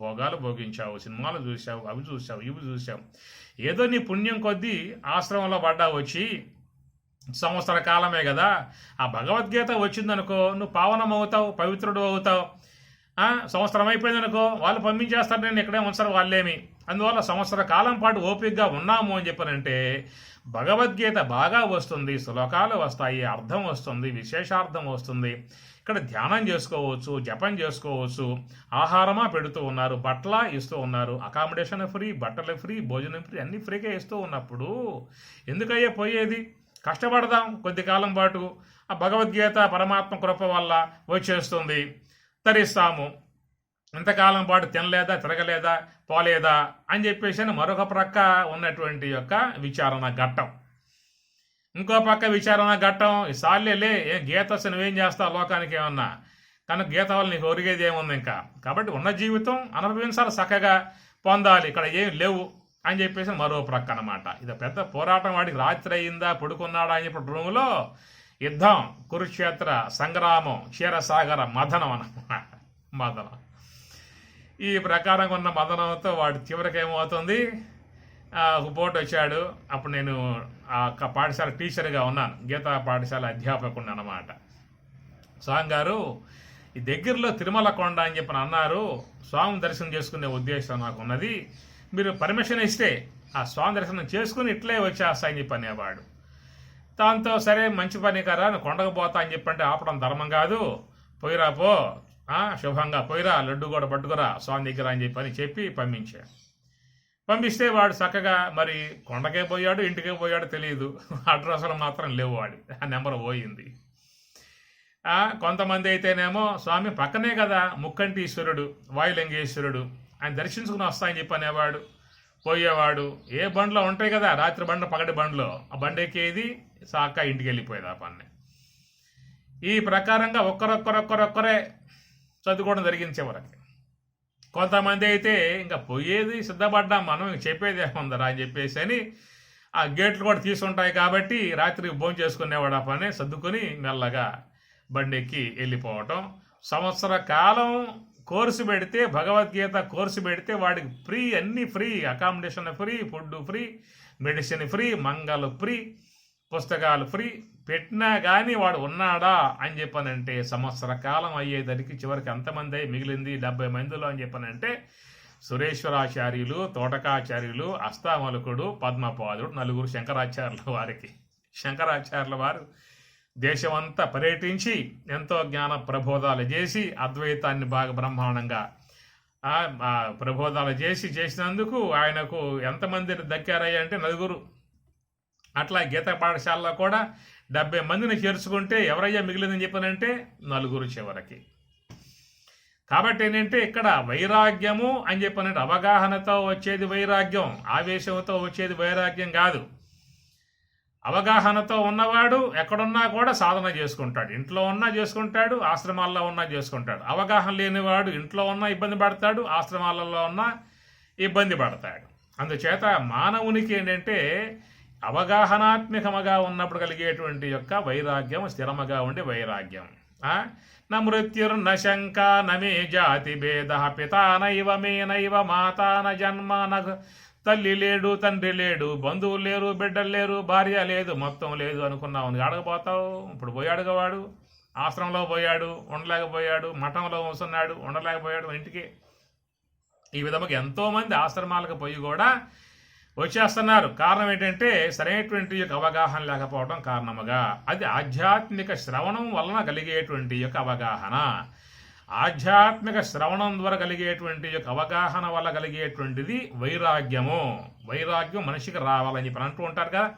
భోగాలు భోగించావు, సినిమాలు చూసావు, అవి చూసావు, ఇవి చూసావు. ఏదో నీ పుణ్యం కొద్దీ ఆశ్రమంలో పడ్డావు వచ్చి, సంవత్సర కాలమే కదా. ఆ భగవద్గీత వచ్చిందనుకో, నువ్వు పావనం అవుతావు, పవిత్రుడు అవుతావు. సంవత్సరం అయిపోయిందనుకో, వాళ్ళు పంపించేస్తారు, నేను ఇక్కడే ఉంచరు వాళ్ళేమి. అందువల్ల సంవత్సర కాలం పాటు ఓపికగా ఉన్నాము అని చెప్పనంటే భగవద్గీత బాగా వస్తుంది, శ్లోకాలు వస్తాయి, అర్థం వస్తుంది, విశేషార్థం వస్తుంది. ఇక్కడ ధ్యానం చేసుకోవచ్చు, జపం చేసుకోవచ్చు, ఆహారమా పెడుతూ ఉన్నారు, బట్టల ఇస్తూ ఉన్నారు, అకామిడేషన్ ఫ్రీ, బట్టలు ఫ్రీ, భోజనం ఫ్రీ, అన్నీ ఫ్రీగా ఇస్తూ ఉన్నప్పుడు ఎందుకయ్యే పోయేది? కష్టపడదాం కొద్ది కాలం పాటు. ఆ భగవద్గీత పరమాత్మ కృప వల్ల వచ్చేస్తుంది, తరిస్తాము. ఇంతకాలం పాటు తినలేదా, తిరగలేదా, పోలేదా అని చెప్పేసి మరొక ప్రక్క ఉన్నటువంటి యొక్క విచారణ ఘట్టం. ఇంకో పక్క విచారణ ఘట్టం, సార్లేలే గీత నువ్వేం చేస్తావు లోకానికి ఏమన్నా, కనుక గీత వల్ల నీకు ఒరిగేది ఏముంది ఇంకా. కాబట్టి ఉన్న జీవితం అనుభవించాలి, చక్కగా పొందాలి, ఇక్కడ ఏం లేవు అని చెప్పేసి మరో ప్రక్క అనమాట. ఇది పెద్ద పోరాటం. వాడికి రాత్రి అయిందా, పడుకున్నాడా అని చెప్పి రూములో యుద్ధం, కురుక్షేత్ర సంగ్రామం, క్షీరసాగర మదనం అన్నమాట. మదనం ఈ ప్రకారంగా ఉన్న మదనంతో వాడి చివరికి ఏమవుతుంది, ఒక పోటు వచ్చాడు. అప్పుడు నేను ఆ పాఠశాల టీచర్గా ఉన్నాను, గీతా పాఠశాల అధ్యాపకుడిని అన్నమాట. స్వామి గారు ఈ దగ్గరలో తిరుమల కొండ అని చెప్పి అన్నారు, స్వామి దర్శనం చేసుకునే ఉద్దేశం నాకు ఉన్నది, మీరు పర్మిషన్ ఇస్తే ఆ స్వామి దర్శనం చేసుకుని ఇట్లే వచ్చేస్తా అని చెప్పి అనేవాడు. దాంతో సరే మంచి పని కదా, నువ్వు కొండకు పోతా అని చెప్పంటే ఆపడం ధర్మం కాదు, పోయిరా పో, శుభంగా పోయిరా, లడ్డు కూడా పట్టుకురా స్వామి దగ్గర అని చెప్పి పంపిస్తే వాడు చక్కగా మరి కొండకే పోయాడు, ఇంటికే పోయాడు తెలియదు, అడ్రస్లు మాత్రం లేవు, వాడి ఆ నెంబర్ పోయింది. కొంతమంది అయితేనేమో స్వామి పక్కనే కదా ముక్కంటీశ్వరుడు, వాయులింగేశ్వరుడు, ఆయన దర్శించుకుని వస్తాయని చెప్పి అనేవాడు. పోయేవాడు ఏ బండ్లో ఉంటాయి కదా, రాత్రి బండ్లు పగటి బండ్లో, ఆ బండి ఎక్కేది సాక ఇంటికి వెళ్ళిపోయేది ఆ పని. ఈ ప్రకారంగా ఒక్కరొక్కరే చదువుకోవడం జరిగింది చివరికి. కొంతమంది అయితే ఇంకా పోయేది సిద్ధపడ్డాం మనం, చెప్పేది ఏముందరా అని చెప్పేసి అని ఆ గేట్లు కూడా తీసుంటాయి కాబట్టి రాత్రి భోజనం చేసుకునేవాడు ఆ పని సర్దుకొని మెల్లగా బండి ఎక్కి వెళ్ళిపోవటం. సంవత్సర కాలం కోర్సు పెడితే, భగవద్గీత కోర్సు పెడితే వాడికి ఫ్రీ, అన్నీ free, accommodation free, food free, medicine free, మంగళ ఫ్రీ, పుస్తకాలు ఫ్రీ. పెట్టినా కానీ వాడు ఉన్నాడా అని చెప్పనంటే సంవత్సర కాలం అయ్యేదానికి చివరికి ఎంతమంది అయి మిగిలింది 70 మందిలో అని చెప్పనంటే సురేశ్వరాచార్యులు, తోటకాచార్యులు, అస్తామలుకుడు, పద్మపాదుడు, 4 శంకరాచార్యుల వారికి. శంకరాచార్యుల వారు దేశమంతా పర్యటించి ఎంతో జ్ఞాన ప్రబోధాలు చేసి అద్వైతాన్ని బాగా బ్రహ్మాండంగా ప్రబోధాలు చేసినందుకు ఆయనకు ఎంతమంది దక్కారయ్య అంటే 4. అట్లా గీతా పాఠశాలలో కూడా 70 మందిని చేర్చుకుంటే ఎవరయ్యా మిగిలిందని చెప్పానంటే 4 చివరికి. కాబట్టి ఏంటంటే ఇక్కడ వైరాగ్యము అని చెప్పానంటే అవగాహనతో వచ్చేది వైరాగ్యం, ఆవేశంతో వచ్చేది వైరాగ్యం కాదు. అవగాహనతో ఉన్నవాడు ఎక్కడున్నా కూడా సాధన చేసుకుంటాడు, ఇంట్లో ఉన్నా చేసుకుంటాడు, ఆశ్రమాల్లో ఉన్నా చేసుకుంటాడు. అవగాహన లేనివాడు ఇంట్లో ఉన్నా ఇబ్బంది పడతాడు, ఆశ్రమాలలో ఉన్నా ఇబ్బంది పడతాడు. అందుచేత మానవునికి ఏంటంటే అవగాహనాత్మకముగా ఉన్నప్పుడు కలిగేటువంటి యొక్క వైరాగ్యం స్థిరముగా ఉండే వైరాగ్యం. న మృత్యుర్న శంక నమే జాతి భేద పితా నైవ మే నైవ మాతా న జన్మ న తల్లి లేడు, తండ్రి లేడు, బంధువులు లేరు, బిడ్డలు లేరు, భార్య లేదు, మొత్తం లేదు అనుకున్నావు. అడగపోతావు. ఇప్పుడు పోయాడుగా వాడు, ఆశ్రమంలో పోయాడు, ఉండలేకపోయాడు, మఠంలో వస్తున్నాడు, ఉండలేకపోయాడు ఇంటికి. ఈ విధముగా ఎంతోమంది ఆశ్రమాలకు పోయి కూడా వచ్చేస్తున్నారు. కారణం ఏంటంటే సరైనటువంటి యొక్క అవగాహన లేకపోవడం కారణముగా. అది ఆధ్యాత్మిక శ్రవణం వలన కలిగేటువంటి యొక్క అవగాహన. ఆధ్యాత్మిక శ్రవణం ద్వారా కలిగేటువంటి యొక్క అవగాహన వల్ల కలిగేటువంటిది వైరాగ్యము. వైరాగ్యం మనిషికి రావాలని చెప్పి అంటూ ఉంటారు కదా,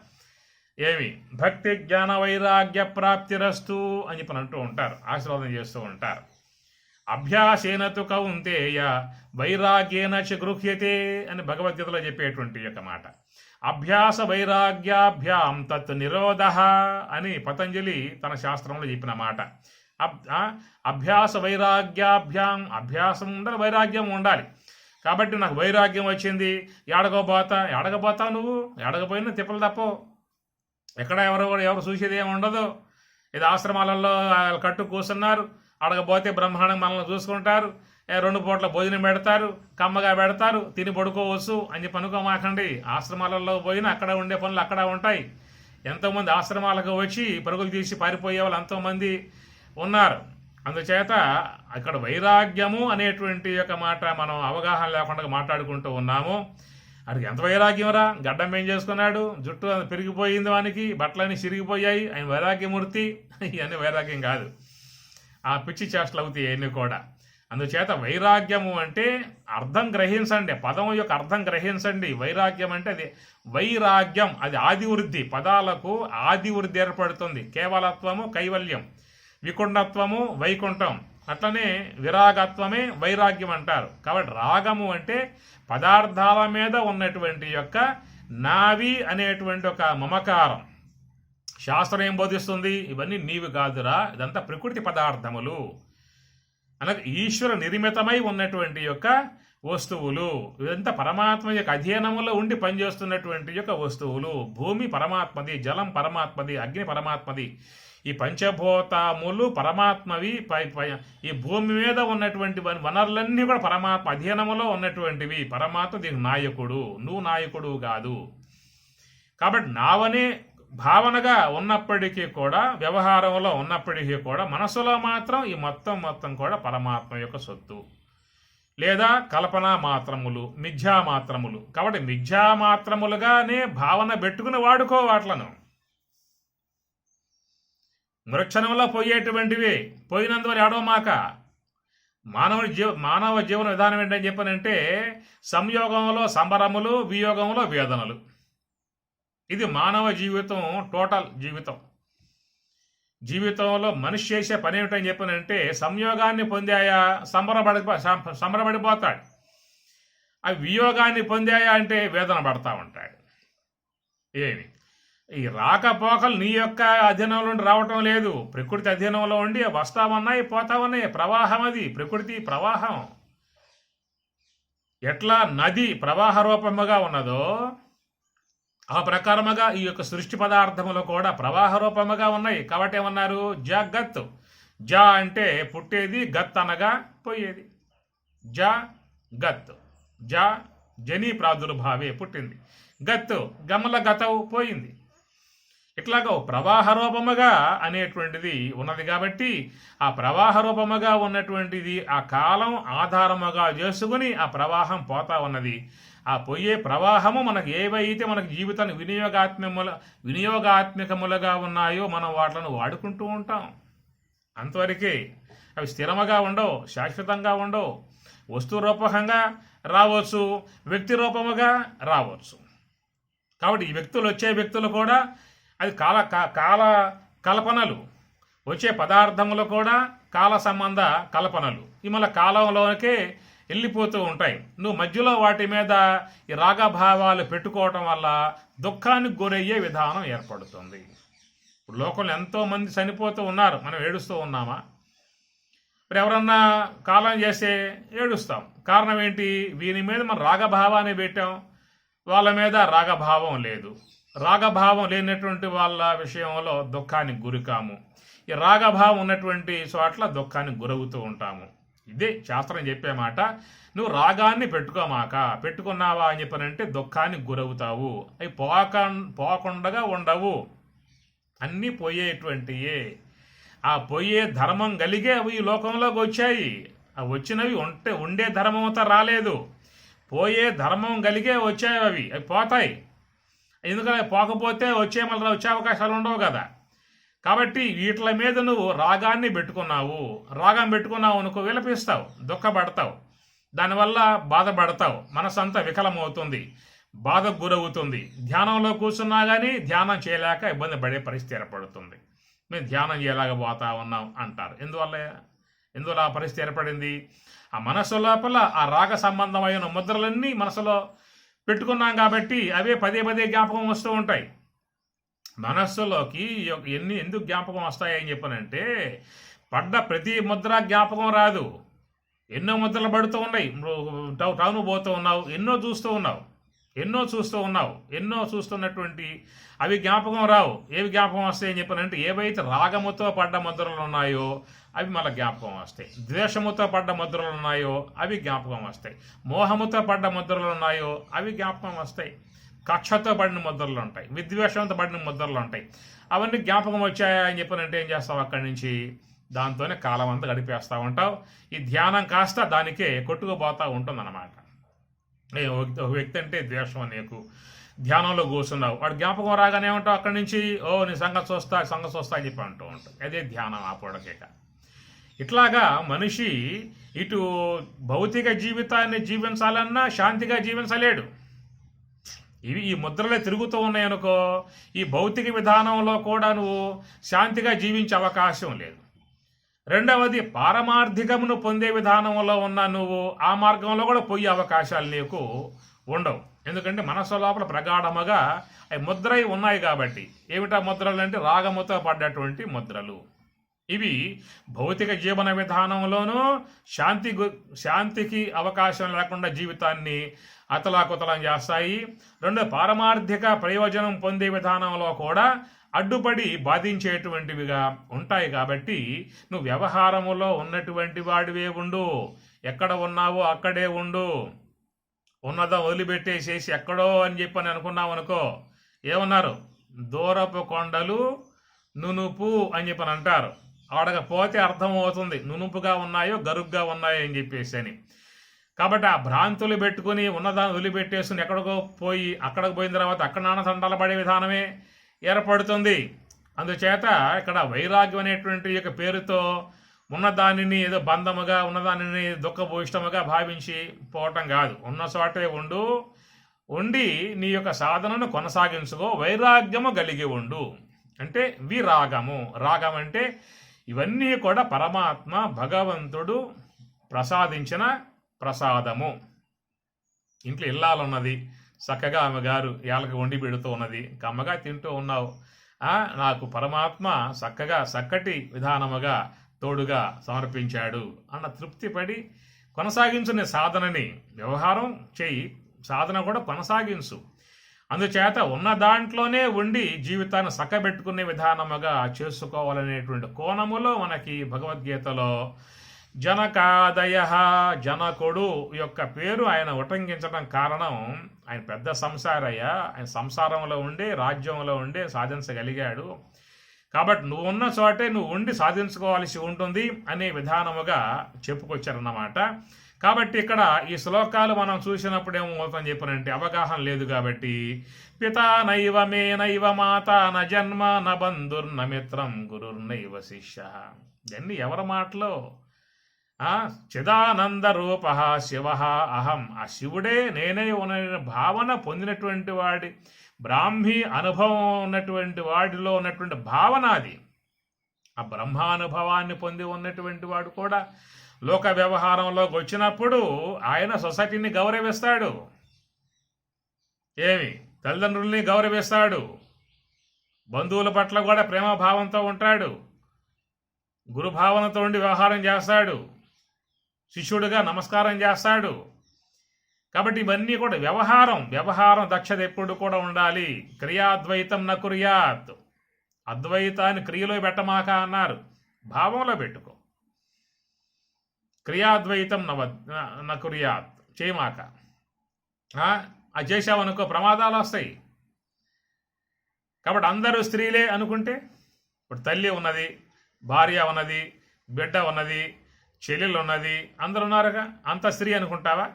ఏమి భక్తి జ్ఞాన వైరాగ్య ప్రాప్తిరస్తు అని చెప్పి అంటూ ఉంటారు, ఆశీర్వాదం చేస్తూ ఉంటారు. అభ్యాసేన తు కౌంతేయ వైరాగ్యేన చ గృహ్యతే అని భగవద్గీతలో చెప్పేటువంటి యొక్క మాట. అభ్యాస వైరాగ్యాభ్యాం తత్ నిరోధ అని పతంజలి తన శాస్త్రంలో చెప్పిన మాట. అభ్యాస వైరాగ్యాభ్యాం, అభ్యాసం ఉండాలి, వైరాగ్యం ఉండాలి. కాబట్టి నాకు వైరాగ్యం వచ్చింది, ఎడగపోతావు నువ్వు, ఎడగపోయినా తిప్పలు తప్పవు. ఎక్కడ ఎవరు చూసేది ఏమి ఉండదు. ఇది ఆశ్రమాలలో కట్టు కూర్చున్నారు, అడగపోతే బ్రహ్మాండం మనల్ని చూసుకుంటారు. 2 పూట్ల భోజనం పెడతారు, కమ్మగా పెడతారు, తిని పడుకోవచ్చు అని చెప్పి అనుకోమాకండి. ఆశ్రమాలలో పోయినా అక్కడ ఉండే పనులు అక్కడ ఉంటాయి. ఎంతోమంది ఆశ్రమాలకు వచ్చి పరుగులు తీసి పారిపోయే వాళ్ళు ఎంతోమంది ఉన్నారు. అందుచేత అక్కడ వైరాగ్యము అనేటువంటి యొక్క మాట మనం అవగాహన లేకుండా మాట్లాడుకుంటూ ఉన్నాము. అడిగి ఎంత వైరాగ్యంరా, గడ్డం ఏం చేసుకున్నాడు, జుట్టు పెరిగిపోయింది, వానికి బట్టలన్నీ చిరిగిపోయాయి, ఆయన వైరాగ్యమూర్తి. ఇవన్నీ వైరాగ్యం కాదు, ఆ పిచ్చి చేష్టలు అవుతాయి అన్నీ కూడా. అందుచేత వైరాగ్యము అంటే అర్థం గ్రహించండి, పదం యొక్క అర్థం గ్రహించండి. వైరాగ్యం అంటే అది వైరాగ్యం, అది ఆదివృద్ధి, పదాలకు ఆదివృద్ధి ఏర్పడుతుంది. కేవలత్వము కైవల్యం, వికుంఠత్వము వైకుంఠం, అట్లనే విరాగత్వమే వైరాగ్యం అంటారు. కాబట్టి రాగము అంటే పదార్థాల మీద ఉన్నటువంటి యొక్క నావి అనేటువంటి ఒక మమకారం. శాస్త్రం ఏం బోధిస్తుంది? ఇవన్నీ నీవి కాదురా, ఇదంతా ప్రకృతి పదార్థములు, అనగా ఈశ్వర నిర్మితమై ఉన్నటువంటి యొక్క వస్తువులు, ఇదంతా పరమాత్మ యొక్క అధ్యయనములో ఉండి పనిచేస్తున్నటువంటి యొక్క వస్తువులు. భూమి పరమాత్మది, జలం పరమాత్మది, అగ్ని పరమాత్మది, ఈ పంచభూతములు పరమాత్మవి. ఈ భూమి మీద ఉన్నటువంటి వనరులన్నీ కూడా పరమాత్మ అధ్యయనములో ఉన్నటువంటివి. పరమాత్మ దీనికి నాయకుడు, నువ్వు నాయకుడు కాదు. కాబట్టి నావనే భావనగా ఉన్నప్పటికీ కూడా, వ్యవహారంలో ఉన్నప్పటికీ కూడా, మనసులో మాత్రం ఈ మొత్తం కూడా పరమాత్మ యొక్క సొత్తు, లేదా కల్పనా మాత్రములు, మిథ్యా మాత్రములు. కాబట్టి మిథ్యా మాత్రములుగానే భావన పెట్టుకుని వాడుకో వాట్లను. మృక్షణంలో పోయేటువంటివి పోయినందువల్ల ఏడవమాక. మానవ జీవన విధానం ఏంటని చెప్పనంటే సంయోగంలో సంబరములు, వియోగంలో వేదనలు. ఇది మానవ జీవితం, టోటల్ జీవితంలో మనిషి చేసే పని ఏమిటని చెప్పనంటే సంయోగాన్ని పొందాయా సంబరపడిపోతాడు, అవి వియోగాన్ని పొందాయా అంటే వేదన పడతా ఉంటాడు. ఏమి ఈ రాకపోకలు నీ యొక్క అధీనంలో నుండి రావటం లేదు, ప్రకృతి అధీనంలో ఉండి వస్తామన్నాయి పోతామన్నాయి. ప్రవాహం, అది ప్రకృతి ప్రవాహం. ఎట్లా నది ప్రవాహ రూపముగా ఉన్నదో ఆ ప్రకారముగా ఈ యొక్క సృష్టి పదార్థములు కూడా ప్రవాహ రూపముగా ఉన్నాయి. కాబట్టి ఏమన్నారు? జగత్. జ అంటే పుట్టేది, గత్ అనగా పోయేది. గత్, జని ప్రాదుర్భావే పుట్టింది, గత్ గమల గతవు పోయింది. ఇట్లాగా ప్రవాహ రూపముగా అనేటువంటిది ఉన్నది. కాబట్టి ఆ ప్రవాహ రూపముగా ఉన్నటువంటిది ఆ కాలం ఆధారముగా చేసుకుని ఆ ప్రవాహం పోతా ఉన్నది. ఆ పోయే ప్రవాహము మనకు ఏవైతే మనకు జీవితాన్ని వినియోగాత్మకములుగా ఉన్నాయో మనం వాటిని వాడుకుంటూ ఉంటాం. అంతవరకే. అవి స్థిరముగా ఉండవు, శాశ్వతంగా ఉండవు. వస్తు రూపకంగా రావచ్చు, వ్యక్తి రూపముగా రావచ్చు. కాబట్టి ఈ వచ్చే వ్యక్తులు కూడా అది కాల కల్పనలు, వచ్చే పదార్థములు కూడా కాల సంబంధ కల్పనలు. ఈ మళ్ళీ కాలంలోనికే వెళ్ళిపోతూ ఉంటాయి. నువ్వు మధ్యలో వాటి మీద ఈ రాగభావాలు పెట్టుకోవటం వల్ల దుఃఖానికి గురయ్యే విధానం ఏర్పడుతుంది. ఇప్పుడు లోకంలో ఎంతోమంది చనిపోతూ ఉన్నారు, మనం ఏడుస్తూ ఉన్నామా? మరి ఎవరన్నా కాలం చేస్తే ఏడుస్తాం. కారణం ఏంటి? వీని మీద మనం రాగభావాన్ని పెట్టాం, వాళ్ళ మీద రాగభావం లేదు. రాగభావం లేనటువంటి వాళ్ళ విషయంలో దుఃఖానికి గురికాము. ఈ రాగభావం ఉన్నటువంటి చోట్ల దుఃఖానికి గురవుతూ ఉంటాము. ఇదే శాస్త్రం చెప్పే మాట. నువ్వు రాగాన్ని పెట్టుకోమాక, పెట్టుకున్నావా అని చెప్పనంటే దుఃఖానికి గురవుతావు. అవి పోకుండా ఉండవు, అన్నీ పోయేటువంటియే. ఆ పోయే ధర్మం కలిగే అవి ఈ లోకంలోకి వచ్చాయి. అవి వచ్చినవి ఉండే ధర్మంతో రాలేదు, పోయే ధర్మం కలిగే వచ్చాయి. అవి పోతాయి. ఎందుకంటే పోకపోతే మళ్ళీ వచ్చే అవకాశాలు ఉండవు కదా. కాబట్టి వీటి మీద నువ్వు రాగాన్ని పెట్టుకున్నావు. రాగం పెట్టుకున్నావు అనుకో, విలపిస్తావు, దుఃఖపడతావు, దానివల్ల బాధపడతావు, మనసంతా వికలమవుతుంది, బాధకు గురవుతుంది. ధ్యానంలో కూర్చున్నా కానీ ధ్యానం చేయలేక ఇబ్బంది పడే పరిస్థితి ఏర్పడుతుంది. మేము ధ్యానం చేయలేకపోతా ఉన్నాం అంటారు. ఎందువల్ల ఆ పరిస్థితి ఏర్పడింది? ఆ మనసు లోపల ఆ రాగ సంబంధమైన ముద్రలన్నీ మనసులో పెట్టుకున్నాం కాబట్టి అవే పదే జ్ఞాపకం వస్తూ ఉంటాయి. మనస్సులోకి ఎందుకు జ్ఞాపకం వస్తాయని చెప్పనంటే పడ్డ ప్రతి ముద్ర జ్ఞాపకం రాదు. ఎన్నో ముద్రలు పడుతూ ఉన్నాయి. టౌన్ పోతూ ఉన్నావు, ఎన్నో చూస్తూ ఉన్నావు, ఎన్నో చూస్తూ ఉన్నావు, ఎన్నో చూస్తున్నటువంటి అవి జ్ఞాపకం రావు. ఏవి జ్ఞాపకం వస్తాయని చెప్పానంటే, ఏవైతే రాగముతో పడ్డ ముద్రలు ఉన్నాయో అవి మళ్ళీ జ్ఞాపకం వస్తాయి. ద్వేషముతో పడ్డ ముద్రలు ఉన్నాయో అవి జ్ఞాపకం వస్తాయి. మోహముతో పడ్డ ముద్రలు ఉన్నాయో అవి జ్ఞాపకం వస్తాయి. కక్షతో పడిన ముద్రలు ఉంటాయి, విద్వేషంతో పడిన ముద్రలు ఉంటాయి. అవన్నీ జ్ఞాపకం వచ్చాయా అని చెప్పానంటే ఏం చేస్తావు? అక్కడి నుంచి దాంతోనే కాలం అంతా గడిపేస్తూ ఉంటావు. ఈ ధ్యానం కాస్త దానికే కొట్టుకుపోతూ ఉంటుందన్నమాట. ఒక వ్యక్తి అంటే ద్వేషం నీకు, ధ్యానంలో కూర్చున్నావు, వాడు జ్ఞాపకం రాగానే ఉంటావు అక్కడి నుంచి, నీ సంగతి చూస్తా అని చెప్పి అంటూ ఉంటావు. అదే ధ్యానం ఆపోవడకేక. ఇట్లాగా మనిషి ఇటు భౌతిక జీవితాన్ని జీవించాలన్నా శాంతిగా జీవించలేడు. ఈ ముద్రలే తిరుగుతూ ఉన్నాయనుకో, ఈ భౌతిక విధానంలో కూడా నువ్వు శాంతిగా జీవించే అవకాశం లేదు. రెండవది, పారమార్థికమును పొందే విధానంలో ఉన్న నువ్వు ఆ మార్గంలో కూడా పోయే అవకాశాలు నీకు ఉండవు. ఎందుకంటే మనసు లోపల ప్రగాఢముగా అవి ముద్రై ఉన్నాయి కాబట్టి. ఏమిటా ముద్రలు అంటే రాగముతో పడ్డటువంటి ముద్రలు. ఇవి భౌతిక జీవన విధానంలోనూ శాంతికి అవకాశం లేకుండా జీవితాన్ని అతలాకుతలం చేస్తాయి. రెండు, పారమార్థిక ప్రయోజనం పొందే విధానంలో కూడా అడ్డుపడి బాధించేటువంటివిగా ఉంటాయి. కాబట్టి నువ్వు వ్యవహారములో ఉన్నటువంటి వాడివే ఉండు, ఎక్కడ ఉన్నావో అక్కడే ఉండు. ఉన్నదా వదిలిపెట్టేసేసి ఎక్కడో అని చెప్పని అనుకున్నావు అనుకో, ఏమన్నారు? దూరపు కొండలు నునుపు అని చెప్పని అంటారు. ఆడకపోతే అర్థమవుతుంది నునుపుగా ఉన్నాయో గరుగ్గా ఉన్నాయో అని చెప్పేసి అని. కాబట్టి ఆ భ్రాంతులు పెట్టుకుని ఉన్నదాన్ని వదిలిపెట్టేసుకుని ఎక్కడికో పోయి అక్కడికి పోయిన తర్వాత అక్కడ నాన్న తండాలు పడే విధానమే ఏర్పడుతుంది. అందుచేత ఇక్కడ వైరాగ్యం అనేటువంటి యొక్క పేరుతో ఉన్నదానిని ఏదో బంధముగా, ఉన్నదానిని దుఃఖభూయిష్టముగా భావించి పోవటం కాదు. ఉన్న చోటే ఉండి నీ యొక్క సాధనను కొనసాగించుకో. వైరాగ్యము కలిగి ఉండు అంటే విరాగము. రాగం అంటే ఇవన్నీ కూడా పరమాత్మ భగవంతుడు ప్రసాదించిన ప్రసాదము. ఇంట్లో ఇల్లాలున్నది, చక్కగా ఆమె గారు ఏళ్ళకి వండి పెడుతూ ఉన్నది, కమ్మగా తింటూ ఉన్నావు. నాకు పరమాత్మ చక్కటి విధానముగా తోడుగా సమర్పించాడు అన్న తృప్తిపడి కొనసాగించు నీ సాధనని. వ్యవహారం చెయ్యి, సాధన కూడా కొనసాగించు. అందుచేత ఉన్న దాంట్లోనే ఉండి జీవితాన్ని చక్కబెట్టుకునే విధానముగా చేసుకోవాలనేటువంటి కోణములో మనకి భగవద్గీతలో జనకాదయ, జనకుడు యొక్క పేరు ఆయన ఉటంకించడం కారణం, ఆయన పెద్ద సంసారయ్య, ఆయన సంసారంలో ఉండే రాజ్యంలో ఉండే సాధించగలిగాడు. కాబట్టి నువ్వు ఉన్న చోటే నువ్వు ఉండి సాధించుకోవాల్సి ఉంటుంది అనే విధానముగా చెప్పుకొచ్చారన్నమాట. కాబట్టి ఇక్కడ ఈ శ్లోకాలు మనం చూసినప్పుడు ఏమవుతుందని చెప్పనంటే అవగాహన లేదు కాబట్టి, పితా నైవ మే నైవ మాత న జన్మ న బంధుర్న మిత్రం గురుర్నైవ శిష్య. ఇవన్నీ ఎవరి మాటలో? చిదానంద రూప శివ అహం, ఆ శివుడే నేనే ఉన్న భావన పొందినటువంటి వాడి, బ్రాహ్మీ అనుభవం ఉన్నటువంటి వాడిలో ఉన్నటువంటి భావన అది. ఆ బ్రహ్మానుభవాన్ని పొంది ఉన్నటువంటి వాడు కూడా లోక వ్యవహారంలోకి వచ్చినప్పుడు ఆయన సొసైటీని గౌరవిస్తాడు. తల్లిదండ్రుల్ని గౌరవిస్తాడు, బంధువుల పట్ల కూడా ప్రేమభావంతో ఉంటాడు, గురుభావనతో ఉండి వ్యవహారం చేస్తాడు, శిష్యుడిగా నమస్కారం చేస్తాడు. కాబట్టి ఇవన్నీ కూడా వ్యవహారం దక్షత ఎప్పుడు కూడా ఉండాలి. క్రియాద్వైతం న కుర్యాత్, అద్వైతాన్ని క్రియలో పెట్టమాక అన్నారు, భావంలో పెట్టుకో. క్రియాద్వైతం న కుర్యాత్, చేయమాక. అది చేసావనుకో ప్రమాదాలు వస్తాయి. కాబట్టి అందరూ స్త్రీలే అనుకుంటే, ఇప్పుడు తల్లి ఉన్నది, భార్య ఉన్నది, బిడ్డ ఉన్నది, చెల్లెలు ఉన్నది, అందరు ఉన్నారుగా, అంత స్త్రీ అనుకుంటావా?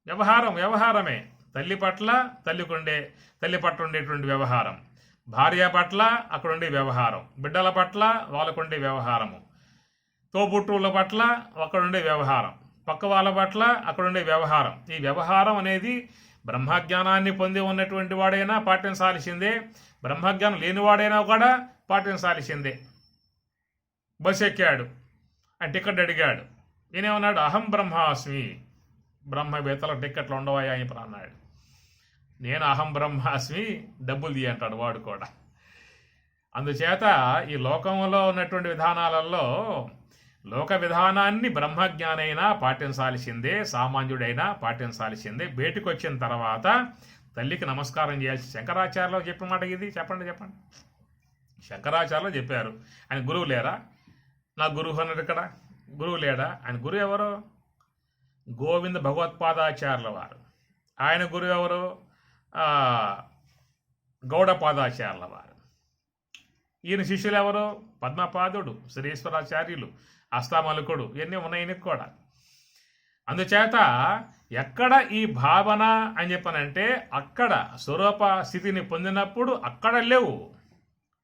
వ్యవహారమే. తల్లి పట్ల తల్లి పట్ల ఉండేటువంటి వ్యవహారం, భార్య పట్ల అక్కడ ఉండే వ్యవహారం, బిడ్డల పట్ల వాళ్ళకుండే వ్యవహారము, తోబుట్టువుల పట్ల అక్కడ ఉండే వ్యవహారం, పక్క వాళ్ళ పట్ల అక్కడ ఉండే వ్యవహారం. ఈ వ్యవహారం అనేది బ్రహ్మజ్ఞానాన్ని పొంది ఉన్నటువంటి వాడైనా పాటించాల్సిందే, బ్రహ్మజ్ఞానం లేనివాడైనా కూడా పాటించాల్సిందే. బస్ ఎక్కాడు, ఆ టికెట్ అడిగాడు, నేనేమన్నాడు? అహం బ్రహ్మాస్మి, బ్రహ్మవేత్తల టిక్కెట్లు ఉండవాయా అని అన్నాడు. నేను అహం బ్రహ్మాస్మి, డబ్బులు తీయ అంటాడు వాడు కూడా. అందుచేత ఈ లోకంలో ఉన్నటువంటి విధానాలలో లోక విధానాన్ని బ్రహ్మజ్ఞానైనా పాటించాల్సిందే, సామాన్యుడైనా పాటించాల్సిందే. బయటకు వచ్చిన తర్వాత తల్లికి నమస్కారం చేయాల్సి శంకరాచార్యులు చెప్పిన మాట ఇది. చెప్పండి. శంకరాచార్యులు చెప్పారు. ఆయన గురువు లేరా? నా గురువు అన్నాడు ఇక్కడ. గురువు లేడా? ఆయన గురువు ఎవరు? గోవింద భగవత్పాదాచార్యుల వారు. ఆయన గురువు ఎవరు? గౌడపాదాచార్యుల వారు. ఈయన శిష్యులు ఎవరు? పద్మపాదుడు, శ్రీశ్వరాచార్యులు, అస్తామలుకుడు, ఇవన్నీ ఉన్నాయి కూడా. అందుచేత ఎక్కడ ఈ భావన అని చెప్పనంటే అక్కడ స్వరూప స్థితిని పొందినప్పుడు అక్కడ లేవు.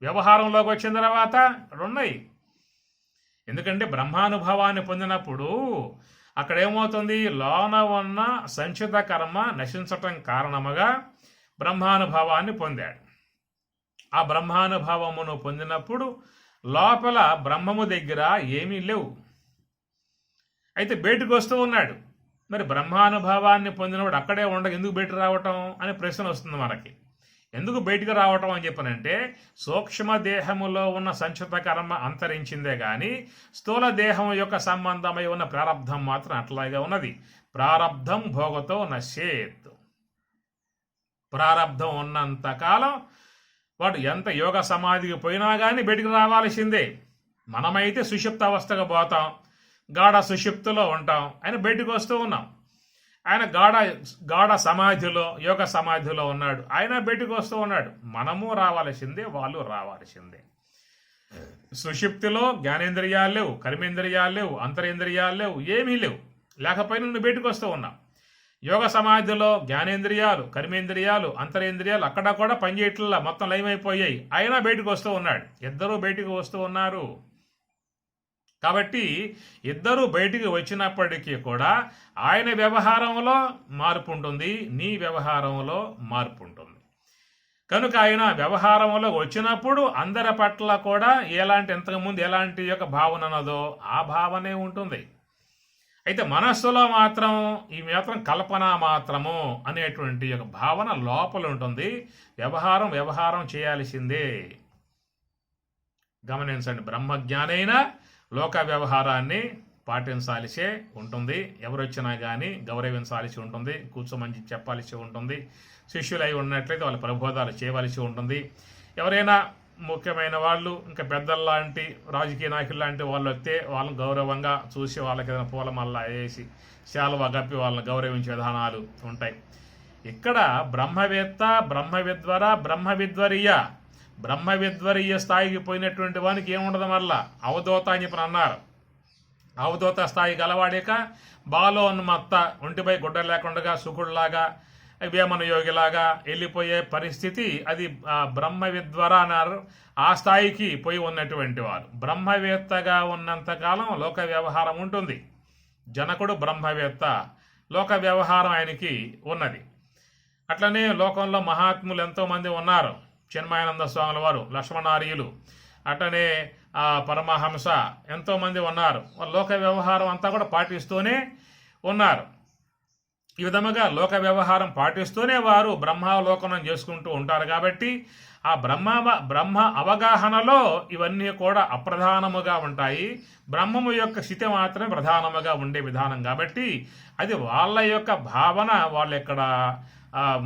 వ్యవహారంలోకి వచ్చిన తర్వాత ఇక్కడ ఉన్నాయి. ఎందుకంటే బ్రహ్మానుభవాన్ని పొందినప్పుడు అక్కడ ఏమవుతుంది? లోన ఉన్న సంచిత కర్మ నశించటం కారణముగా బ్రహ్మానుభవాన్ని పొందాడు. ఆ బ్రహ్మానుభవమును పొందినప్పుడు లోపల బ్రహ్మము దగ్గర ఏమీ లేవు. అయితే బయటకు వస్తూ ఉన్నాడు. మరి బ్రహ్మానుభవాన్ని పొందినప్పుడు అక్కడే ఉండక ఎందుకు బయటకు రావటం అనే ప్రశ్న వస్తుంది మనకి. ఎందుకు బయటకు రావటం అని చెప్పనంటే సూక్ష్మ దేహములో ఉన్న సంచిత కర్మ అంతరించిందే కానీ స్థూల దేహం యొక్క సంబంధమై ఉన్న ప్రారబ్ధం మాత్రం అట్లాగే ఉన్నది. ప్రారబ్ధం భోగతో నశ్యేత్. ప్రారబ్ధం ఉన్నంత కాలం వాడు ఎంత యోగ సమాధికి పోయినా కానీ బయటికి రావాల్సిందే. మనమైతే సుషుప్త అవస్థగా పోతాం, గాఢ సుషుప్తిలో ఉంటాం, ఆయన బయటకు వస్తూ ఉన్నాం. ఆయన గాఢ సమాధిలో, యోగ సమాధిలో ఉన్నాడు, ఆయన బయటకు వస్తూ ఉన్నాడు. మనము రావాల్సిందే, వాళ్ళు రావాల్సిందే. సుషుప్తిలో జ్ఞానేంద్రియాలు లేవు, కర్మేంద్రియాలు లేవు, అంతరేంద్రియాలు లేవు, ఏమీ లేవు. లేకపోయినా నువ్వు బయటకు వస్తూ ఉన్నావు. యోగ సమాధిలో జ్ఞానేంద్రియాలు, కర్మేంద్రియాలు, అంతరేంద్రియాలు అక్కడ కూడా పనిచేయట్లా, మొత్తం లయమైపోయాయి. అయినా బయటకు వస్తూ ఉన్నాడు. ఇద్దరూ బయటకు వస్తూ ఉన్నారు. కాబట్టి ఇద్దరు బయటికి వచ్చినప్పటికీ కూడా ఆయన వ్యవహారంలో మార్పు ఉంటుంది, నీ వ్యవహారంలో మార్పు ఉంటుంది. కనుక ఆయన వ్యవహారంలో వచ్చినప్పుడు అందరి పట్ల కూడా ఇంతకుముందు ఎలాంటి యొక్క భావన ఉన్నదో ఆ భావనే ఉంటుంది. అయితే మనస్సులో మాత్రం ఈ మాత్రం కల్పన మాత్రము అనేటువంటి ఒక భావన లోపల ఉంటుంది. వ్యవహారం చేయాల్సిందే. గమనించండి, బ్రహ్మజ్ఞానైనా లోక వ్యవహారాన్ని పాటించాల్సే ఉంటుంది. ఎవరొచ్చినా కానీ గౌరవించాల్సి ఉంటుంది, కూర్చోమని చెప్పాల్సి ఉంటుంది. శిష్యులై ఉన్నట్లయితే వాళ్ళ ప్రబోధాలు చేయవలసి ఉంటుంది. ఎవరైనా ముఖ్యమైన వాళ్ళు, ఇంకా పెద్దల్లాంటి రాజకీయ నాయకులు లాంటి వాళ్ళు వస్తే వాళ్ళని గౌరవంగా చూసి వాళ్ళకి ఏదైనా పూలమల్లా వేసి శాలువా గప్పి వాళ్ళని గౌరవించే విధానాలు ఉంటాయి. ఇక్కడ బ్రహ్మవేత్త, బ్రహ్మవిద్వర, బ్రహ్మవిద్వరీయ స్థాయికి పోయినటువంటి వానికి ఏముండదు. మళ్ళా అవధూత అని చెప్పి అన్నారు. అవధూత స్థాయి గలవాడిక బాలోన్మత్త, ఒంటిపై గుడ్డ లేకుండా సుఖుడులాగా, వేమన యోగిలాగా వెళ్ళిపోయే పరిస్థితి అది బ్రహ్మవిద్వర అన్నారు. ఆ స్థాయికి పోయి ఉన్నటువంటి వారు. బ్రహ్మవేత్తగా ఉన్నంతకాలం లోక వ్యవహారం ఉంటుంది. జనకుడు బ్రహ్మవేత్త, లోక వ్యవహారం ఆయనకి ఉన్నది. అట్లనే లోకంలో మహాత్ములు ఎంతోమంది ఉన్నారు. చిన్మయానంద స్వాముల వారు, లక్ష్మణార్యులు, అట్లనే పరమహంస, ఎంతోమంది ఉన్నారు. లోక వ్యవహారం అంతా కూడా పాటిస్తూనే ఉన్నారు. ఈ విధముగా లోక వ్యవహారం పాటిస్తూనే వారు బ్రహ్మావలోకనం చేసుకుంటూ ఉంటారు. కాబట్టి ఆ బ్రహ్మ అవగాహనలో ఇవన్నీ కూడా అప్రధానముగా ఉంటాయి. బ్రహ్మము యొక్క స్థితి మాత్రమే ప్రధానముగా ఉండే విధానం. కాబట్టి అది వాళ్ళ యొక్క భావన వాళ్ళు ఇక్కడ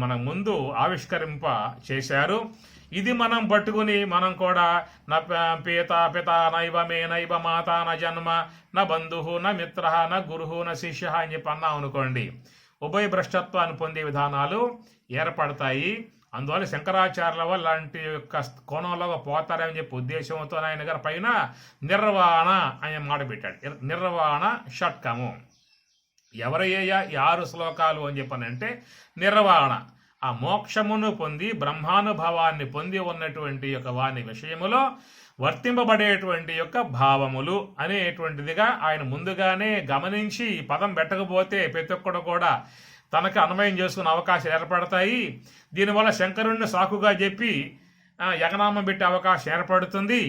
మన ముందు ఆవిష్కరింప చేశారు. ఇది మనం పట్టుకుని మనం కూడా నా పిత నైవ మే నైవ మాత న జన్మ న బంధు న మిత్ర న గురు న శిష్య అని చెప్పి అన్నాం అనుకోండి, ఉభయ భ్రష్టత్వాన్ని పొందే విధానాలు ఏర్పడతాయి. అందువల్ల శంకరాచార్యుల వల్ల లాంటి యొక్క కోణంలో పోతారని చెప్పి ఉద్దేశంతో ఆయన గారి పైన నిర్వాణ అనే మాట పెట్టాడు. నిర్వాణ షట్కము. ఎవరయ్యా ఈ 6 శ్లోకాలు అని చెప్పనంటే నిర్వాణ, ఆ మోక్షమును పొంది బ్రహ్మానుభవాన్ని పొంది ఉన్నటువంటి యొక్క వాని విషయములో వర్తింపబడేటువంటి యొక్క భావములు అనేటువంటిదిగా ఆయన ముందుగానే గమనించి ఈ పదం పెట్టకపోతే ప్రతి ఒక్కడు కూడా తనకు అన్వయం చేసుకునే అవకాశాలు ఏర్పడతాయి. దీనివల్ల శంకరుణ్ణి సాకుగా చెప్పి యగనామం పెట్టే అవకాశం ఏర్పడుతుంది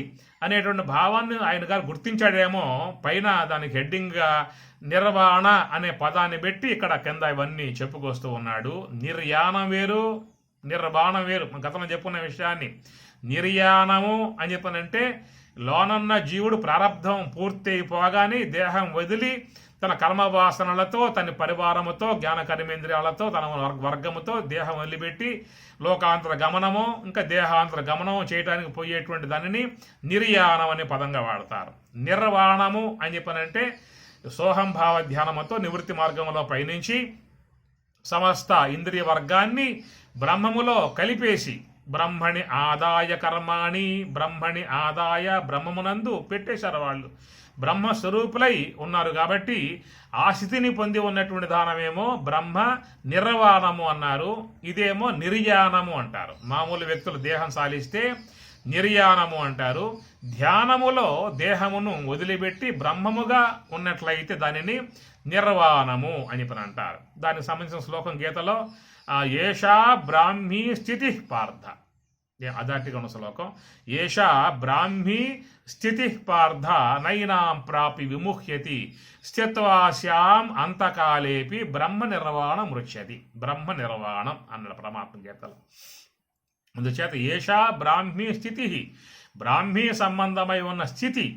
అనేటువంటి భావాన్ని ఆయన గారు గుర్తించాడేమో. పైన దానికి హెడ్డింగ్గా నిర్వాణ అనే పదాన్ని పెట్టి ఇక్కడ కింద ఇవన్నీ చెప్పుకొస్తూ ఉన్నాడు. నిర్యాణం వేరు, నిర్వాణం వేరు. గతంలో చెప్పుకున్న విషయాన్ని నిర్యాణము అని చెప్పనంటే లోనున్న జీవుడు ప్రారంధం పూర్తి అయిపోగానే దేహం వదిలి తన కర్మవాసనలతో తన పరివారముతో జ్ఞాన కర్మేంద్రియాలతో తన వర్గముతో దేహం వదిలిపెట్టి లోకాంతర గమనము ఇంకా దేహాంతర గమనం చేయడానికి పోయేటువంటి దానిని నిర్యాణం అనే పదంగా వాడతారు. నిర్వాణము అని చెప్పనంటే సోహంభావ ధ్యానముతో నివృత్తి మార్గంలో పయనించి సమస్త ఇంద్రియ వర్గాన్ని బ్రహ్మములో కలిపేసి బ్రహ్మణి ఆదాయ కర్మాణి బ్రహ్మణి ఆదాయ బ్రహ్మమునందు పెట్టేశారు. వాళ్ళు బ్రహ్మస్వరూపులై ఉన్నారు కాబట్టి ఆ స్థితిని పొంది ఉన్నటువంటి దానమేమో బ్రహ్మ నిర్వాణము అన్నారు, ఇదేమో నిర్యాణము అంటారు. మామూలు వ్యక్తులు దేహం సాలిస్తే నిర్యాణము అంటారు. ధ్యానములో దేహమును వదిలిపెట్టి బ్రహ్మముగా ఉన్నట్లయితే దానిని నిర్వాణము అని అంటారు. దానికి సంబంధించిన శ్లోకం గీతలో ఏషా బ్రాహ్మీ స్థితి పార్థ, అదాటిగా ఉన్న శ్లోకం. ఏషా బ్రాహ్మీ స్థితి పార్థ నైనాం ప్రాపి విముహ్యతి స్థిత్వాస్యాం అంతకాలేపి బ్రహ్మ నిర్వాణం మృచ్యతి. బ్రహ్మ నిర్వాణం అన్నాడు పరమాత్మ గీతలో. అందుచేత ఏషా బ్రాహ్మీ స్థితి, బ్రాహ్మీ సంబంధమై ఉన్న స్థితి.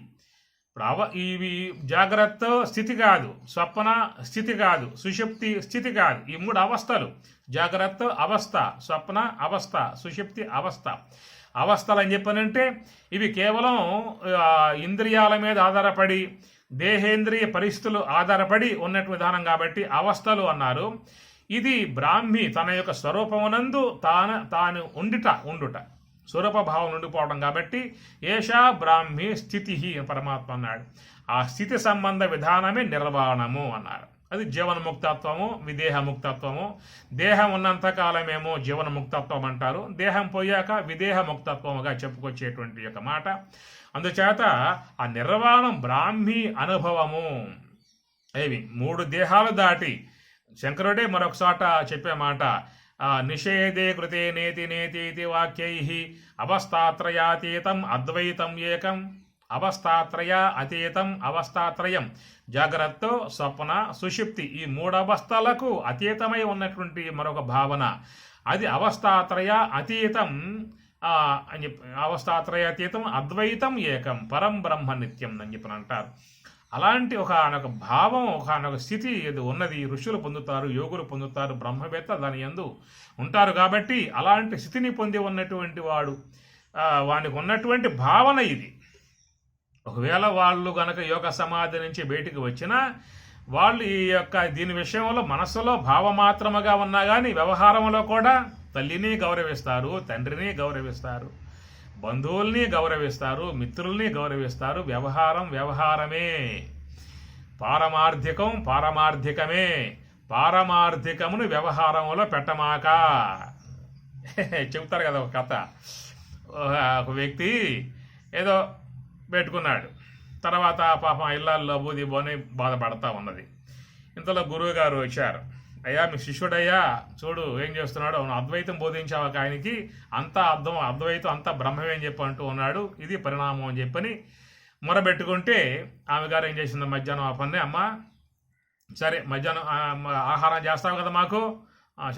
ఇవి జాగ్రత్త స్థితి కాదు, స్వప్న స్థితి కాదు, సుషుప్తి స్థితి కాదు. ఈ మూడు అవస్థలు, జాగ్రత్త అవస్థ, స్వప్న అవస్థ, సుషుప్తి అవస్థ. అవస్థలు అని చెప్పనంటే ఇవి కేవలం ఇంద్రియాల మీద ఆధారపడి దేహేంద్రియ పరిస్థితులు ఆధారపడి ఉన్నట్టు విధానం కాబట్టి అవస్థలు అన్నారు. ఇది బ్రాహ్మి తన యొక్క స్వరూపమునందు తాను ఉండుట స్వరూప భావం ఉండిపోవడం కాబట్టి ఏషా బ్రాహ్మి స్థితి పరమాత్మ అన్నాడు. ఆ స్థితి సంబంధ విధానమే నిర్వాణము అన్నారు. అది జీవన్ముక్తత్వము, విదేహముక్తత్వము. దేహం ఉన్నంతకాలమేమో జీవన్ముక్తత్వం అంటారు, దేహం పోయాక విదేహముక్తత్వముగా చెప్పుకొచ్చేటువంటి యొక్క మాట. అందుచేత ఆ నిర్వాణం బ్రాహ్మీ అనుభవము. ఏవి మూడు దేహాలు దాటి శంకరుడే మరొకసాట చెప్పే మాట, నిషేధే కృతే నేతి నేతి వాక్యై అవస్థాత్రయాతీతం అద్వైతం ఏకం. అవస్థాత్రయ అతీతం, అవస్థాత్రయం జాగ్రత్త స్వప్న సుషుప్తి, ఈ మూడు అవస్థలకు అతీతమై ఉన్నటువంటి మరొక భావన, అది అవస్థాత్రయ అతీతం అని చెప్పి, అవస్థాత్రయ అతీతం అద్వైతం ఏకం పరం బ్రహ్మ నిత్యం అని చెప్పి అంటారు. అలాంటి ఒకనొక భావం, ఒకనొక స్థితి ఇది ఉన్నది. ఋషులు పొందుతారు, యోగులు పొందుతారు, బ్రహ్మవేత్త దాని యందు ఉంటారు. కాబట్టి అలాంటి స్థితిని పొంది ఉన్నటువంటి వాడు, వానికి ఉన్నటువంటి భావన ఇది. ఒకవేళ వాళ్ళు గనక యోగ సమాధి నుంచి బయటికి వచ్చినా వాళ్ళు ఈ యొక్క దీని విషయంలో మనస్సులో భావమాత్రముగా ఉన్నా కానీ వ్యవహారంలో కూడా తల్లిని గౌరవిస్తారు, తండ్రిని గౌరవిస్తారు, బంధువుల్ని గౌరవిస్తారు, మిత్రుల్ని గౌరవిస్తారు. వ్యవహారం వ్యవహారమే, పారమార్థికం పారమార్థికమే. పారమార్థికమును వ్యవహారంలో పెట్టమాక. చెబుతారు కదా ఒక కథ. ఒక వ్యక్తి ఏదో పెట్టుకున్నాడు, తర్వాత పాపం ఇళ్ళల్లో బూది బోని బాధపడతా ఉన్నది. ఇంతలో గురువు గారు వచ్చారు. అయ్యా మీ శిష్యుడయ్యా, చూడు ఏం చేస్తున్నాడు, అద్వైతం బోధించావు ఆయనకి, అంతా అద్వైతం అంతా బ్రహ్మమే అని చెప్పి అంటూ ఉన్నాడు, ఇది పరిణామం అని చెప్పని మొరబెట్టుకుంటే ఆమె గారు ఏం చేసింది, మధ్యాహ్నం ఆ పని, అమ్మ సరే మధ్యాహ్నం ఆహారం చేస్తావు కదా మాకు,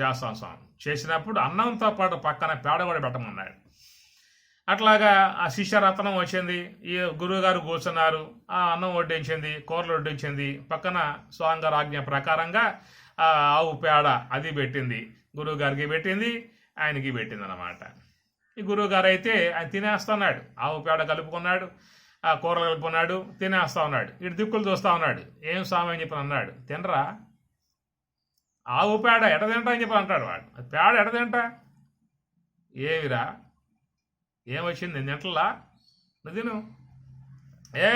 చేస్తాం స్వామి. చేసినప్పుడు అన్నంతో పాటు పక్కన పేడ కూడా పెట్టమన్నాడు. అట్లాగా ఆ శిష్యరత్నం వచ్చింది, ఈ గురువుగారు కూర్చున్నారు, ఆ అన్నం వడ్డించింది, కూరలు వడ్డించింది, పక్కన స్వామిగారు ఆజ్ఞ ప్రకారంగా ఆవు పేడ అది పెట్టింది, గురువుగారికి పెట్టింది, ఆయనకి పెట్టింది అన్నమాట. ఈ గురువుగారు అయితే ఆయన తినేస్తున్నాడు, ఆవు పేడ కలుపుకున్నాడు, ఆ కూరలు కలుపుకున్నాడు, తినేస్తా ఉన్నాడు. ఇటు దిక్కులు చూస్తూ ఉన్నాడు. ఏం స్వామి అని చెప్పి అన్నాడు, తినరా ఆవు పేడ ఎట తింటా అని చెప్పి అంటాడు వాడు. పేడ ఎట తింటా, ఏమిరా ఏమొచ్చింది, నేను తింటలా, నువ్వు తిను, ఏ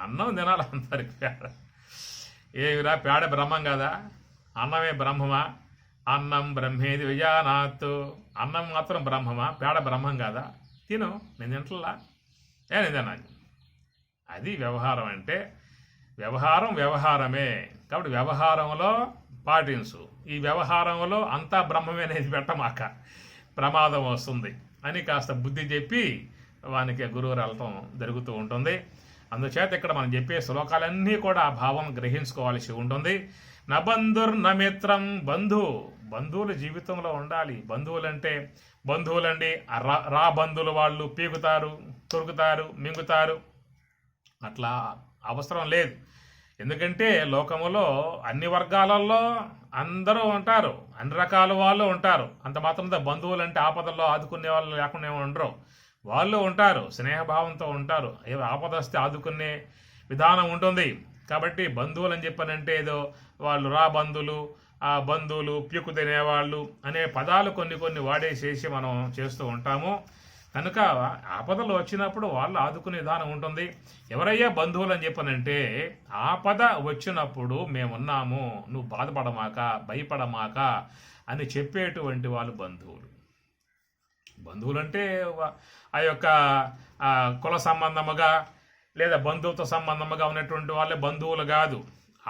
అన్నం తినాలి అందరికి పేడ, ఏమిరా పేడ బ్రహ్మం కదా, అన్నమే బ్రహ్మమా, అన్నం బ్రహ్మేది విజానాత్తు, అన్నం మాత్రం బ్రహ్మమా, పేడ బ్రహ్మం కదా, తిను, నేను తింటలా, నేను తినాలి. అది వ్యవహారం అంటే. వ్యవహారం వ్యవహారమే కాబట్టి వ్యవహారంలో పాటించు. ఈ వ్యవహారంలో అంతా బ్రహ్మమే అనేది పెట్టమాక, ప్రమాదం వస్తుంది అని కాస్త బుద్ధి చెప్పి వానికి గురువు వెళ్ళటం జరుగుతూ ఉంటుంది. అందుచేత ఇక్కడ మనం చెప్పే శ్లోకాలన్నీ కూడా ఆ భావం గ్రహించుకోవాల్సి ఉంటుంది. నబంధుర్నమిత్రం బంధువులు జీవితంలో ఉండాలి. బంధువులండి రా బంధువులు, వాళ్ళు పీకుతారు, తొరుకుతారు, మింగుతారు, అట్లా అవసరం లేదు. ఎందుకంటే లోకములో అన్ని వర్గాలలో అందరూ ఉంటారు, అన్ని రకాల వాళ్ళు ఉంటారు. అంత మాత్రం బంధువులు అంటే ఆపదల్లో ఆదుకునే వాళ్ళు లేకుండా ఉండరు, వాళ్ళు ఉంటారు, స్నేహభావంతో ఉంటారు. ఆపద వస్తే ఆదుకునే విధానం ఉంటుంది. కాబట్టి బంధువులు అని చెప్పానంటే ఏదో వాళ్ళు రా బంధువులు, ఆ బంధువులు, పీకు తినేవాళ్ళు అనే పదాలు కొన్ని వాడేసేసి మనం చేస్తూ ఉంటాము. కనుక ఆపదలు వచ్చినప్పుడు వాళ్ళు ఆదుకునే విధానం ఉంటుంది. ఎవరయ్యా బంధువులు అని చెప్పనంటే, ఆపద వచ్చినప్పుడు మేమున్నాము, నువ్వు బాధపడమాక, భయపడమాక అని చెప్పేటువంటి వాళ్ళు బంధువులు. బంధువులంటే ఆ యొక్క కుల సంబంధముగా లేదా బంధుత్వ సంబంధముగా ఉన్నటువంటి వాళ్ళే బంధువులు కాదు.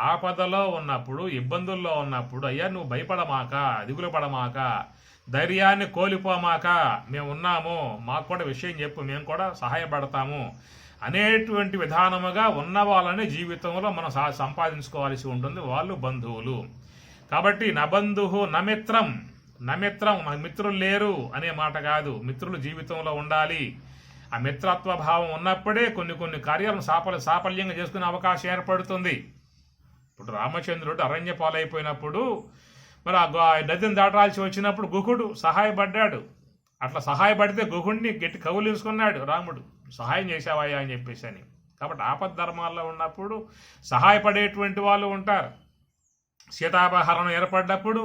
ఆపదలో ఉన్నప్పుడు, ఇబ్బందుల్లో ఉన్నప్పుడు, అయ్యా నువ్వు భయపడమాక, దిగులు పడమాక, ధైర్యాన్ని కోల్పోమాక, మేము ఉన్నాము, మాకు కూడా విషయం చెప్పు, మేము కూడా సహాయపడతాము అనేటువంటి విధానముగా ఉన్న వాళ్ళని జీవితంలో మనం సంపాదించుకోవాల్సి ఉంటుంది. వాళ్ళు బంధువులు. కాబట్టి నబంధువు నమిత్రం, నాకు మిత్రులు లేరు అనే మాట కాదు. మిత్రులు జీవితంలో ఉండాలి. ఆ మిత్రత్వ భావం ఉన్నప్పుడే కొన్ని కార్యాలను సాఫల్యంగా చేసుకునే అవకాశం ఏర్పడుతుంది. ఇప్పుడు రామచంద్రుడు అరణ్య పాలైపోయినప్పుడు మరి ఆ నదిని దాటాల్సి వచ్చినప్పుడు గుహుడు సహాయపడ్డాడు. అట్లా సహాయపడితే గుహుడిని గట్టి కౌలించుకున్నాడు రాముడు, సహాయం చేశావయ్యా అని చెప్పేసి అని. కాబట్టి ఆపద ధర్మాల్లో ఉన్నప్పుడు సహాయపడేటువంటి వాళ్ళు ఉంటారు. సీతాపహరణం ఏర్పడ్డప్పుడు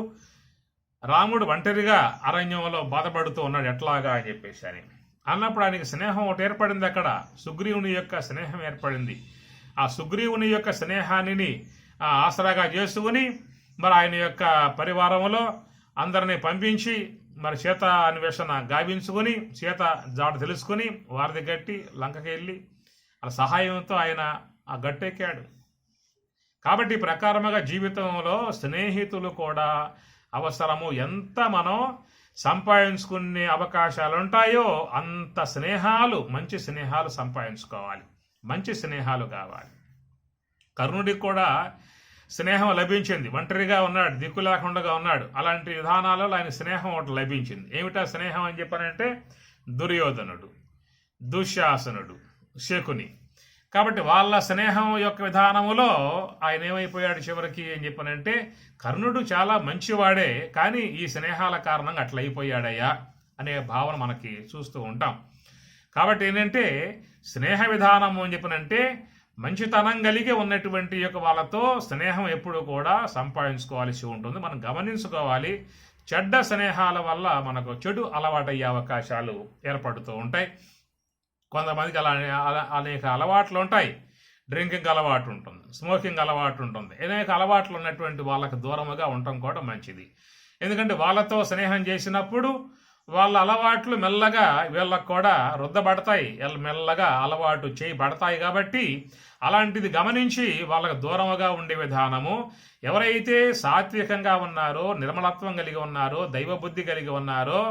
రాముడు ఒంటరిగా అరణ్యంలో బాధపడుతూ ఉన్నాడు, ఎట్లాగా అని చెప్పేసి అని అన్నప్పుడు ఆయనకి స్నేహం ఒకటి ఏర్పడింది. అక్కడ సుగ్రీవుని యొక్క స్నేహం ఏర్పడింది. ఆ సుగ్రీవుని యొక్క స్నేహాన్ని ఆసరాగా చేసుకుని మరి ఆయన యొక్క పరివారంలో అందరినీ పంపించి మరి సీత అన్వేషణ గావించుకొని సీత జాడ తెలుసుకుని వారిది గట్టి లంకకి వెళ్ళి ఆ సహాయంతో ఆయన ఆ గట్టెక్కాడు. కాబట్టి ప్రకారముగా జీవితంలో స్నేహితులు కూడా అవసరము. ఎంత మనం సంపాదించుకునే అవకాశాలు ఉంటాయో అంత స్నేహాలు, మంచి స్నేహాలు సంపాదించుకోవాలి, మంచి స్నేహాలు కావాలి. కర్ణుడికి కూడా స్నేహం లభించింది. ఒంటరిగా ఉన్నాడు, దిక్కు లేకుండా ఉన్నాడు. అలాంటి విధానాలలో ఆయన స్నేహం ఒకటి లభించింది. ఏమిటా స్నేహం అని చెప్పానంటే దుర్యోధనుడు, దుశ్శాసనుడు, శకుని. కాబట్టి వాళ్ళ స్నేహం యొక్క విధానములో ఆయన ఏమైపోయాడు చివరికి అని చెప్పానంటే, కర్ణుడు చాలా మంచివాడే, కానీ ఈ స్నేహాల కారణంగా అట్లయిపోయాడయ్యా అనే భావన మనకి చూస్తూ ఉంటాం. కాబట్టి ఏంటంటే స్నేహ విధానము అని చెప్పనంటే మంచితనం కలిగి ఉన్నటువంటి యొక్క వాళ్ళతో స్నేహం ఎప్పుడు కూడా సంపాదించుకోవాల్సి ఉంటుంది. మనం గమనించుకోవాలి. చెడ్డ స్నేహాల వల్ల మనకు చెడు అలవాటయ్యే అవకాశాలు ఏర్పడుతూ ఉంటాయి. కొంతమందికి అనేక అలవాట్లు ఉంటాయి. డ్రింకింగ్ అలవాటు ఉంటుంది, స్మోకింగ్ అలవాటు ఉంటుంది. అనేక అలవాట్లు ఉన్నటువంటి వాళ్ళకి దూరముగా ఉండటం కూడా మంచిది. ఎందుకంటే వాళ్ళతో స్నేహం చేసినప్పుడు వాళ్ళ అలవాట్లు మెల్లగా వీళ్ళకు కూడా రుద్దబడతాయి, మెల్లగా అలవాటు చేయబడతాయి. కాబట్టి అలాంటిది గమనించి వాళ్ళకు దూరముగా ఉండే విధానము. ఎవరైతే సాత్వికంగా ఉన్నారో, నిర్మలత్వం కలిగి ఉన్నారో, దైవబుద్ధి కలిగి ఉన్నారో,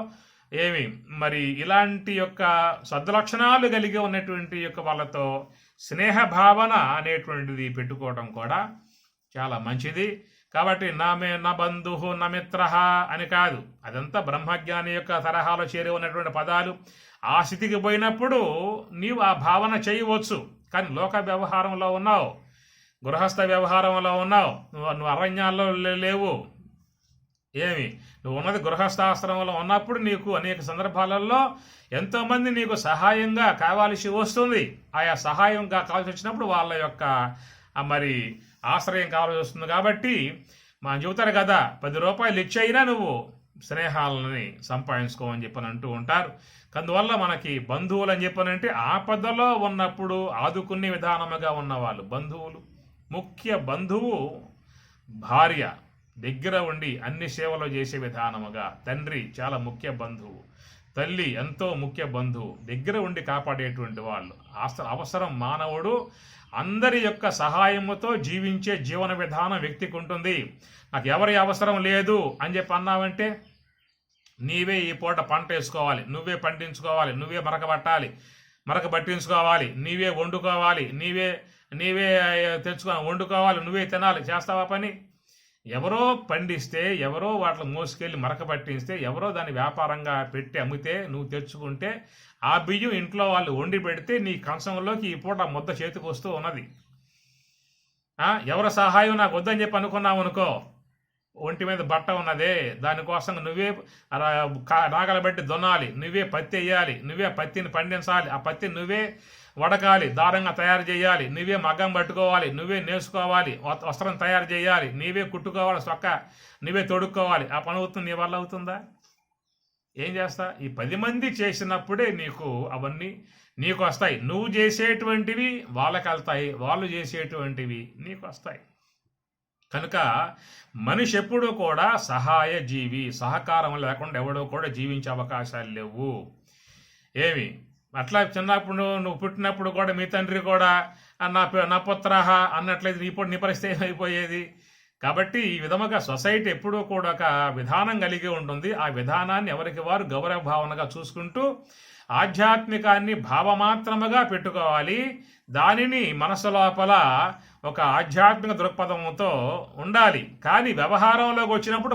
మరి ఇలాంటి యొక్క సద్లక్షణాలు కలిగి ఉన్నటువంటి యొక్క వాళ్ళతో స్నేహ భావన అనేటువంటిది పెట్టుకోవడం కూడా చాలా మంచిది. కాబట్టి నా బంధువు నా మిత్ర అని కాదు, అదంతా బ్రహ్మజ్ఞాని యొక్క తరహాలో చేరి ఉన్నటువంటి పదాలు. ఆ స్థితికి పోయినప్పుడు నీవు ఆ భావన చేయవచ్చు. కానీ లోక వ్యవహారంలో ఉన్నావు, గృహస్థ వ్యవహారంలో ఉన్నావు, నువ్వు అరణ్యాల్లో లేవు. నువ్వు ఉన్నది గృహస్థాశ్రమంలో ఉన్నప్పుడు నీకు అనేక సందర్భాలలో ఎంతోమంది నీకు సహాయంగా కావాల్సి వస్తుంది. ఆయా సహాయంగా కావాల్సి వచ్చినప్పుడు వాళ్ళ యొక్క మరి ఆశ్రయం కావాల్సి వస్తుంది. కాబట్టి మనం చెబుతారు కదా, 10 రూపాయలు ఇచ్చైనా నువ్వు స్నేహాలని సంపాదించుకోమని చెప్పని అంటూ ఉంటారు. అందువల్ల మనకి బంధువులు అని చెప్పనంటే ఆపదలో ఉన్నప్పుడు ఆదుకునే విధానముగా ఉన్నవాళ్ళు బంధువులు. ముఖ్య బంధువు భార్య, దగ్గర ఉండి అన్ని సేవలు చేసే విధానముగా. తండ్రి చాలా ముఖ్య బంధువు, తల్లి ఎంతో ముఖ్య బంధువు, దగ్గర ఉండి కాపాడేటువంటి వాళ్ళు. అవసరం మానవుడు అందరి యొక్క సహాయముతో జీవించే జీవన విధానం వ్యక్తికి ఉంటుంది. నాకు ఎవరి అవసరం లేదు అని చెప్పి అన్నావంటే నీవే ఈ పూట పంట వేసుకోవాలి, నువ్వే పండించుకోవాలి, నువ్వే మరక పట్టించుకోవాలి, నీవే వండుకోవాలి, నీవే వండుకోవాలి, నువ్వే తినాలి. చేస్తావా పని? ఎవరో పండిస్తే, ఎవరో వాటిని మోసుకెళ్ళి మరక పట్టిస్తే, ఎవరో దాన్ని వ్యాపారంగా పెట్టి అమ్మితే నువ్వు తెచ్చుకుంటే ఆ బియ్యం ఇంట్లో వాళ్ళు వండి పెడితే నీ కంచంలోకి ఈ పూట ఆ ముద్ద చేతికి వస్తూ ఉన్నది. ఎవరి సహాయం నాకు వద్దని చెప్పి అనుకున్నావు అనుకో, ఒంటి మీద బట్ట ఉన్నదే, దానికోసం నువ్వే నాగలు బట్టి దున్నాలి, నువ్వే పత్తి వేయాలి, నువ్వే పత్తిని పండించాలి, ఆ పత్తిని నువ్వే వడకాలి, దారంగా తయారు చేయాలి, నువ్వే మగ్గం పట్టుకోవాలి, నువ్వే నేసుకోవాలి, వస్త్రం తయారు చేయాలి, నీవే కుట్టుకోవాలి, సొక్క నువ్వే తొడుక్కోవాలి. ఆ పని అవుతుంది, నీ వల్ల అవుతుందా? ఏం చేస్తా? ఈ 10 మంది చేసినప్పుడే నీకు అవన్నీ నీకు వస్తాయి. నువ్వు చేసేటువంటివి వాళ్ళకి వెళ్తాయి, వాళ్ళు చేసేటువంటివి నీకు వస్తాయి. కనుక మనిషి ఎప్పుడూ కూడా సహాయ జీవి, సహకారం లేకుండా ఎవడో కూడా జీవించే అవకాశాలు లేవు. ఏమి అట్లా చిన్నప్పుడు నువ్వు పుట్టినప్పుడు కూడా మీ తండ్రి కూడా నా పుత్రహ అన్నట్లయితే ఇప్పుడు నీ పరిస్థితి ఏమైపోయేది? కాబట్టి ఈ విధముగా సొసైటీ ఎప్పుడూ కూడా ఒక విధానం కలిగి ఉంటుంది. ఆ విధానాన్ని ఎవరికి వారు గౌరవ భావనగా చూసుకుంటూ ఆధ్యాత్మికాన్ని భావమాత్రముగా పెట్టుకోవాలి. దానిని మనసు లోపల ఒక ఆధ్యాత్మిక దృక్పథంతో ఉండాలి. కానీ వ్యవహారంలోకి వచ్చినప్పుడు